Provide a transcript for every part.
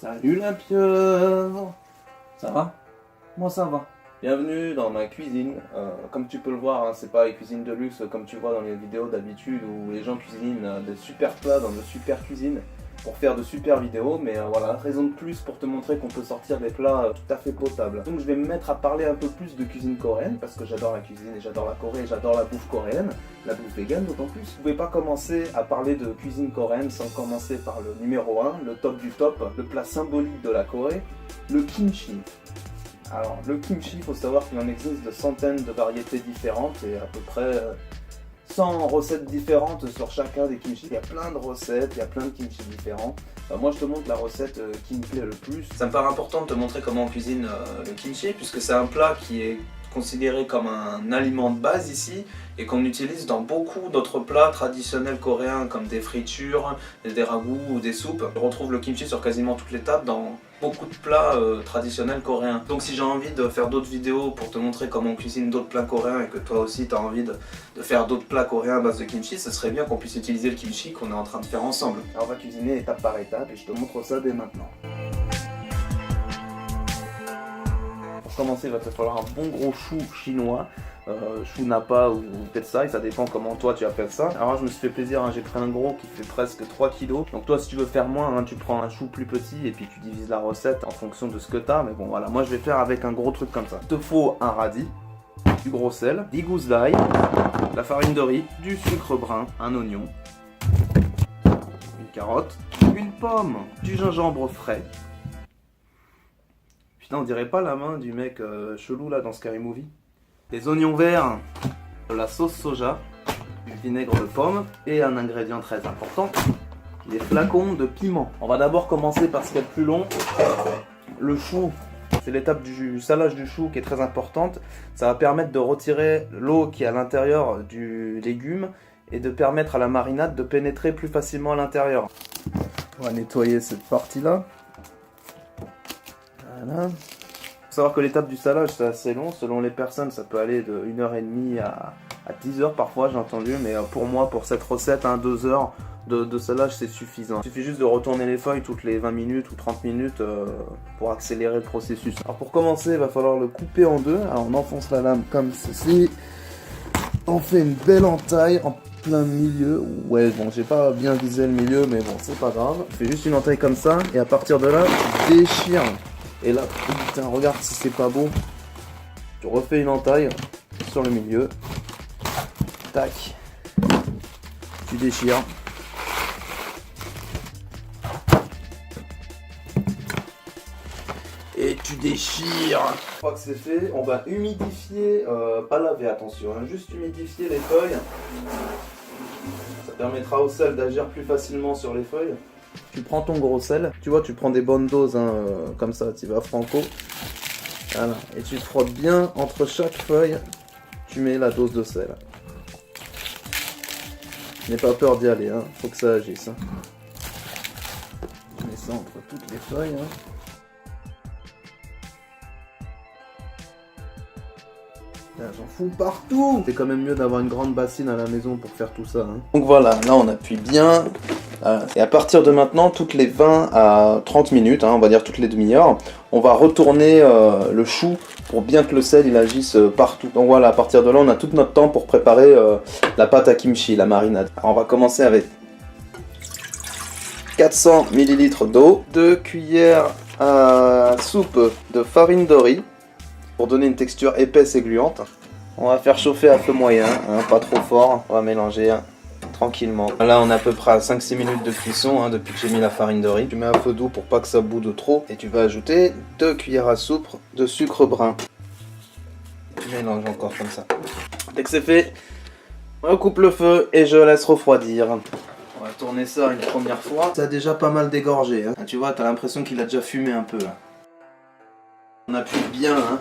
Salut la pieuvre. Ça va? Moi ça va. Bienvenue dans ma cuisine. Comme tu peux le voir, hein, c'est pas une cuisine de luxe comme tu vois dans les vidéos d'habitude où les gens cuisinent des super plats dans de super cuisines pour faire de super vidéos, mais voilà, raison de plus pour te montrer qu'on peut sortir des plats tout à fait potables. Donc je vais me mettre à parler un peu plus de cuisine coréenne parce que j'adore la cuisine et j'adore la Corée et j'adore la bouffe coréenne, la bouffe végane d'autant plus. Je pouvais pas commencer à parler de cuisine coréenne sans commencer par le numéro 1, le top du top, le plat symbolique de la Corée, le kimchi. Alors le kimchi, il faut savoir qu'il en existe de centaines de variétés différentes et à peu près 100 recettes différentes sur chacun des kimchi. Il y a plein de recettes, il y a plein de kimchi différents. Moi je te montre la recette qui me plaît le plus. Ça me paraît important de te montrer comment on cuisine le kimchi puisque c'est un plat qui est considéré comme un aliment de base ici et qu'on utilise dans beaucoup d'autres plats traditionnels coréens comme des fritures, des ragoûts ou des soupes. On retrouve le kimchi sur quasiment toutes les tables dans beaucoup de plats traditionnels coréens. Donc si j'ai envie de faire d'autres vidéos pour te montrer comment on cuisine d'autres plats coréens et que toi aussi tu as envie de faire d'autres plats coréens à base de kimchi, ce serait bien qu'on puisse utiliser le kimchi qu'on est en train de faire ensemble. Alors on va cuisiner étape par étape et je te montre ça dès maintenant. Pour commencer, il va te falloir un bon gros chou chinois, chou napa ou peut-être ça, et ça dépend comment toi tu appelles ça. Alors je me suis fait plaisir, hein, j'ai pris un gros qui fait presque 3 kg. Donc toi si tu veux faire moins, hein, tu prends un chou plus petit et puis tu divises la recette en fonction de ce que tu as. Mais bon voilà, moi je vais faire avec un gros truc comme ça. Il te faut un radis, du gros sel, des gousses d'ail, la farine de riz, du sucre brun, un oignon, une carotte, une pomme, du gingembre frais. Putain, on dirait pas la main du mec chelou là dans Scary Movie. Des oignons verts, de la sauce soja, du vinaigre de pomme et un ingrédient très important, des flacons de piment. On va d'abord commencer par ce qu'il y a de plus long, le chou. C'est l'étape du salage du chou qui est très importante. Ça va permettre de retirer l'eau qui est à l'intérieur du légume et de permettre à la marinade de pénétrer plus facilement à l'intérieur. On va nettoyer cette partie là. Voilà. Faut savoir que l'étape du salage c'est assez long, selon les personnes ça peut aller de 1h30 à 10 heures parfois j'ai entendu, mais pour moi pour cette recette 2 heures de salage c'est suffisant. Il suffit juste de retourner les feuilles toutes les 20 minutes ou 30 minutes pour accélérer le processus. Alors pour commencer il va falloir le couper en deux, alors on enfonce la lame comme ceci, on fait une belle entaille en plein milieu. Ouais bon j'ai pas bien visé le milieu mais bon c'est pas grave, je fais juste une entaille comme ça et à partir de là je déchire. Et là, putain, regarde si c'est pas beau. Tu refais une entaille sur le milieu. Tac. Tu déchires. Et tu déchires. Une fois que c'est fait, on va humidifier, pas laver, attention, hein, juste humidifier les feuilles. Ça permettra au sel d'agir plus facilement sur les feuilles. Tu prends ton gros sel, tu vois, tu prends des bonnes doses, hein, comme ça, tu vas franco. Voilà, et tu te frottes bien entre chaque feuille, tu mets la dose de sel. N'aie pas peur d'y aller, hein, faut que ça agisse. Hein. Tu mets ça entre toutes les feuilles. Hein. J'en fous partout. C'est quand même mieux d'avoir une grande bassine à la maison pour faire tout ça. Hein. Donc voilà, là on appuie bien. Et à partir de maintenant, toutes les 20 à 30 minutes, hein, on va dire toutes les demi-heures, on va retourner le chou pour bien que le sel il agisse partout. Donc voilà, à partir de là, on a tout notre temps pour préparer la pâte à kimchi, la marinade. Alors on va commencer avec 400 ml d'eau, 2 cuillères à soupe de farine de riz, pour donner une texture épaisse et gluante. On va faire chauffer à feu moyen, hein, pas trop fort, on va mélanger hein, tranquillement. Là on est à peu près à 5-6 minutes de cuisson hein, depuis que j'ai mis la farine de riz. Tu mets à feu doux pour pas que ça boude trop et tu vas ajouter 2 cuillères à soupe de sucre brun. Tu mélanges encore comme ça. Dès que c'est fait, on coupe le feu et je laisse refroidir. On va tourner ça une première fois. Ça a déjà pas mal dégorgé. Hein. Tu vois, t'as l'impression qu'il a déjà fumé un peu là. On appuie bien. Hein.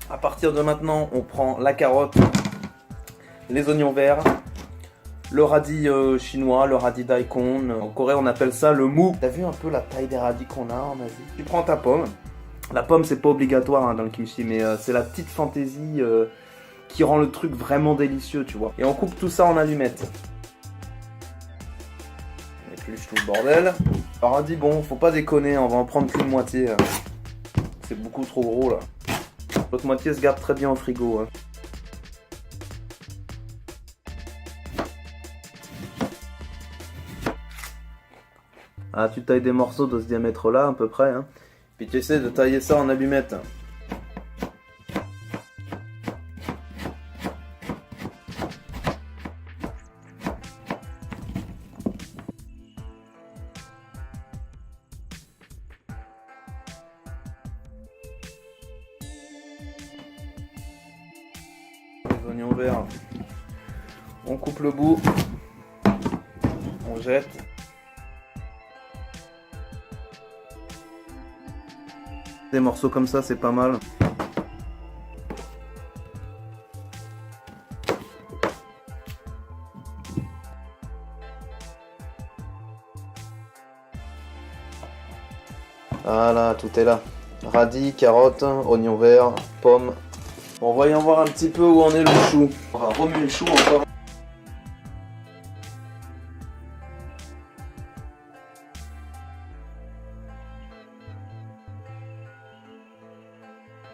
À partir de maintenant, on prend la carotte, les oignons verts, le radis chinois, le radis daikon. En Corée, on appelle ça le mou. T'as vu un peu la taille des radis qu'on a en Asie? Tu prends ta pomme. La pomme, c'est pas obligatoire hein, dans le kimchi, mais c'est la petite fantaisie qui rend le truc vraiment délicieux, tu vois. Et on coupe tout ça en allumettes. j'épluche tout le bordel. Alors on dit bon, faut pas déconner, on va en prendre qu'une moitié. C'est beaucoup trop gros là. L'autre moitié se garde très bien au frigo. Hein. Ah, tu tailles des morceaux de ce diamètre là à peu près. Hein. Puis tu essaies de tailler ça en allumettes. Les oignons verts, on coupe le bout, on jette. Des morceaux comme ça, c'est pas mal. Voilà, tout est là. Radis, carottes, oignons verts, pommes. Bon, voyons voir un petit peu où en est le chou. On va remuer le chou encore.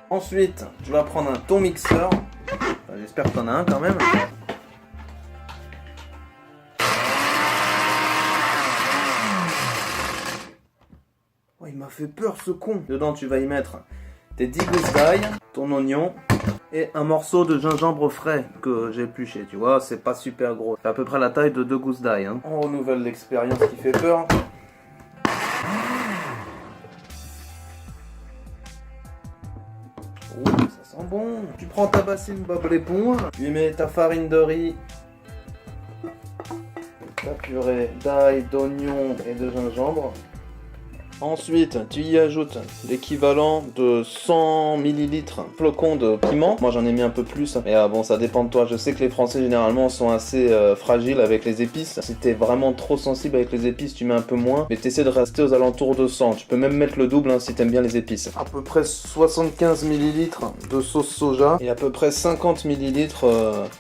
Ensuite, tu vas prendre ton mixeur. Enfin, j'espère que tu en as un quand même. Oh, il m'a fait peur ce con. Dedans, tu vas y mettre tes 10 gousses d'ail, ton oignon et un morceau de gingembre frais que j'ai épluché. Tu vois, c'est pas super gros. C'est à peu près la taille de 2 gousses d'ail. Hein. On renouvelle l'expérience qui fait peur. Oh, ça sent bon. Tu prends ta bassine Bob l'éponge, tu y mets ta farine de riz, ta purée d'ail, d'oignon et de gingembre. Ensuite, tu y ajoutes l'équivalent de 100 ml flocons de piment. Moi, j'en ai mis un peu plus. Mais bon, ça dépend de toi. Je sais que les Français, généralement, sont assez fragiles avec les épices. Si t'es vraiment trop sensible avec les épices, tu mets un peu moins. Mais t'essaies de rester aux alentours de 100. Tu peux même mettre le double hein, si t'aimes bien les épices. À peu près 75 ml de sauce soja. Et à peu près 50 ml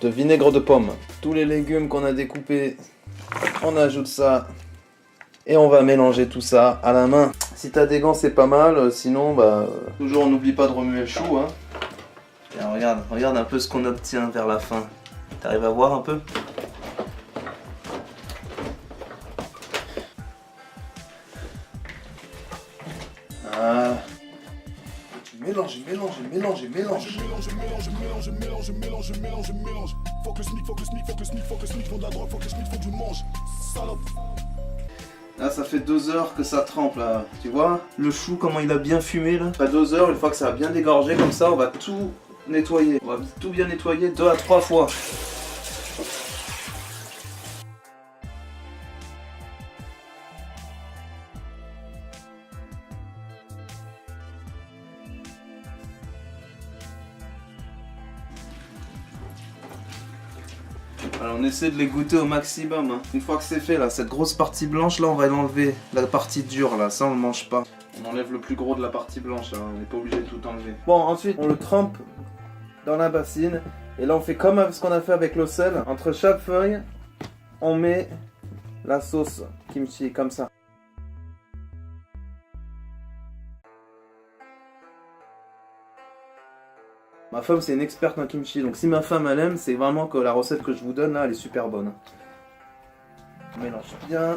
de vinaigre de pomme. Tous les légumes qu'on a découpés, on ajoute ça. Et on va mélanger tout ça à la main. Si t'as des gants, c'est pas mal. Sinon, bah, toujours, on n'oublie pas de remuer le chou. Hein. Et regarde un peu ce qu'on obtient vers la fin. T'arrives à voir un peu? Ah. Tu mélanges. Faut que le SMIC font de la drogue, faut que le SMIC font du mange. Salope. Là, ça fait 2 heures que ça trempe là, tu vois le chou comment il a bien fumé là. Après 2 heures, une fois que ça a bien dégorgé comme ça, on va tout nettoyer. On va tout bien nettoyer 2 à 3 fois. Alors on essaie de les goûter au maximum. Hein. Une fois que c'est fait, là, cette grosse partie blanche, là, on va l'enlever. La partie dure, là, ça on le mange pas. On enlève le plus gros de la partie blanche, là. On n'est pas obligé de tout enlever. Bon, ensuite, on le trempe dans la bassine. Et là, on fait comme ce qu'on a fait avec le sel. Entre chaque feuille, on met la sauce kimchi, comme ça. Ma femme c'est une experte en kimchi, donc si ma femme elle aime, c'est vraiment que la recette que je vous donne là, elle est super bonne. On mélange bien.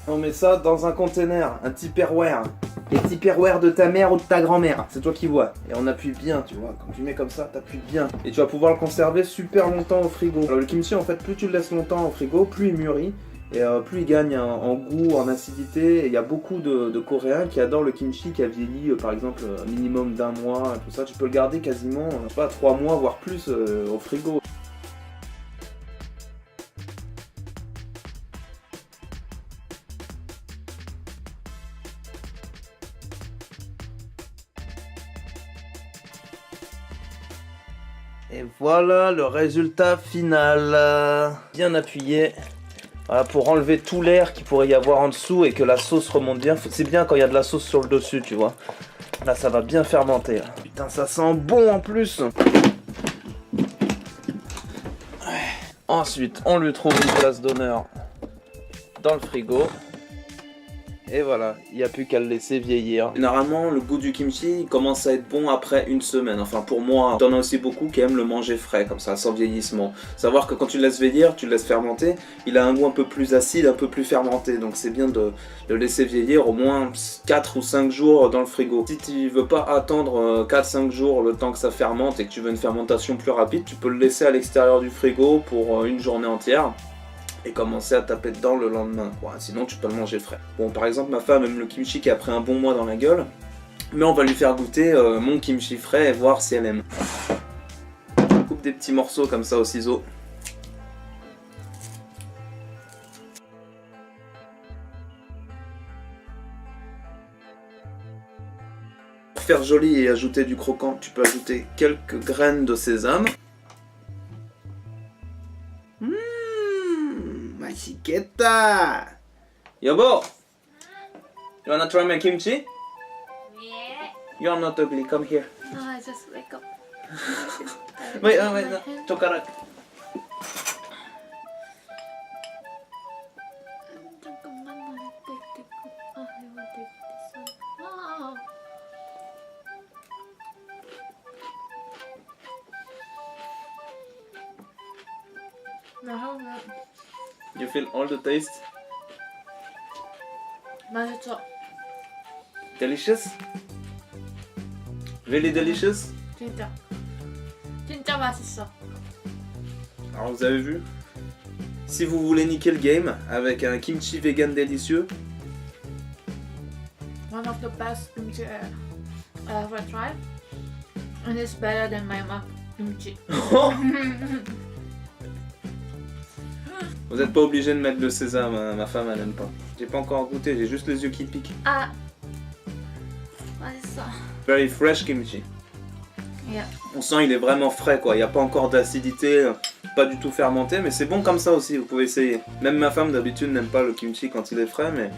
On met ça dans un container, un Tupperware. Les Tupperware de ta mère ou de ta grand-mère, c'est toi qui vois. Et on appuie bien, tu vois, quand tu mets comme ça, t'appuies bien. Et tu vas pouvoir le conserver super longtemps au frigo. Alors le kimchi en fait, plus tu le laisses longtemps au frigo, plus il mûrit. Et plus il gagne en goût, en acidité. Et il y a beaucoup de Coréens qui adorent le kimchi qui a vieilli par exemple minimum d'1 mois, tout ça. Tu peux le garder quasiment, pas 3 mois voire plus au frigo. Et voilà le résultat final. Bien appuyé. Voilà, pour enlever tout l'air qu'il pourrait y avoir en dessous et que la sauce remonte bien. C'est bien quand il y a de la sauce sur le dessus, tu vois. Là, ça va bien fermenter. Là. Putain, ça sent bon en plus. Ouais. Ensuite, on lui trouve une place d'honneur dans le frigo. Et voilà, il n'y a plus qu'à le laisser vieillir. Généralement, le goût du kimchi il commence à être bon après une semaine. Enfin, pour moi, t'en as aussi beaucoup qui aiment le manger frais, comme ça, sans vieillissement. Savoir que quand tu le laisses vieillir, tu le laisses fermenter, il a un goût un peu plus acide, un peu plus fermenté. Donc c'est bien de le laisser vieillir au moins 4 ou 5 jours dans le frigo. Si tu veux pas attendre 4-5 jours le temps que ça fermente et que tu veux une fermentation plus rapide, tu peux le laisser à l'extérieur du frigo pour une journée entière. Et commencer à taper dedans le lendemain, quoi. Sinon tu peux le manger frais. Bon, par exemple, ma femme aime le kimchi qui a pris un bon mois dans la gueule, mais on va lui faire goûter mon kimchi frais et voir si elle aime. Je coupe des petits morceaux comme ça au ciseau. Pour faire joli et ajouter du croquant, tu peux ajouter quelques graines de sésame. Chiqueta! Yobo! You wanna try my kimchi? Yeah. You're not ugly, come here. No, I just wake up. Wait, no, chocolate. 잠깐만 나 take I will take this one. Oh. No. You feel all the taste? 맛있어. Delicious? Really delicious? 진짜 맛있어. Alors vous avez vu? Si vous voulez niquer le game avec un kimchi vegan délicieux, One of the best kimchi I ever tried, and it's better than my mom kimchi. vous n'êtes pas obligé de mettre le sésame, hein, ma femme elle aime pas. J'ai pas encore goûté, j'ai juste les yeux qui piquent. Ah, 맛있어. Very fresh kimchi. Yeah. On sent il est vraiment frais quoi, il n'y a pas encore d'acidité, pas du tout fermenté, mais c'est bon comme ça aussi, vous pouvez essayer. Même ma femme d'habitude n'aime pas le kimchi quand il est frais, mais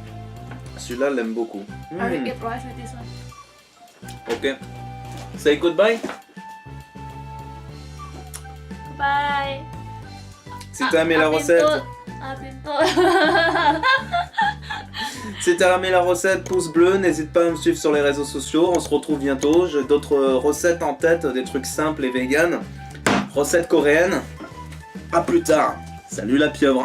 celui-là elle l'aime beaucoup. I will get rice with this one. Ok. Say goodbye. Bye. Si t'as aimé la recette, si t'as aimé la recette, pouce bleu, n'hésite pas à me suivre sur les réseaux sociaux, on se retrouve bientôt, j'ai d'autres recettes en tête, des trucs simples et vegan, recettes coréennes, à plus tard, salut la pieuvre.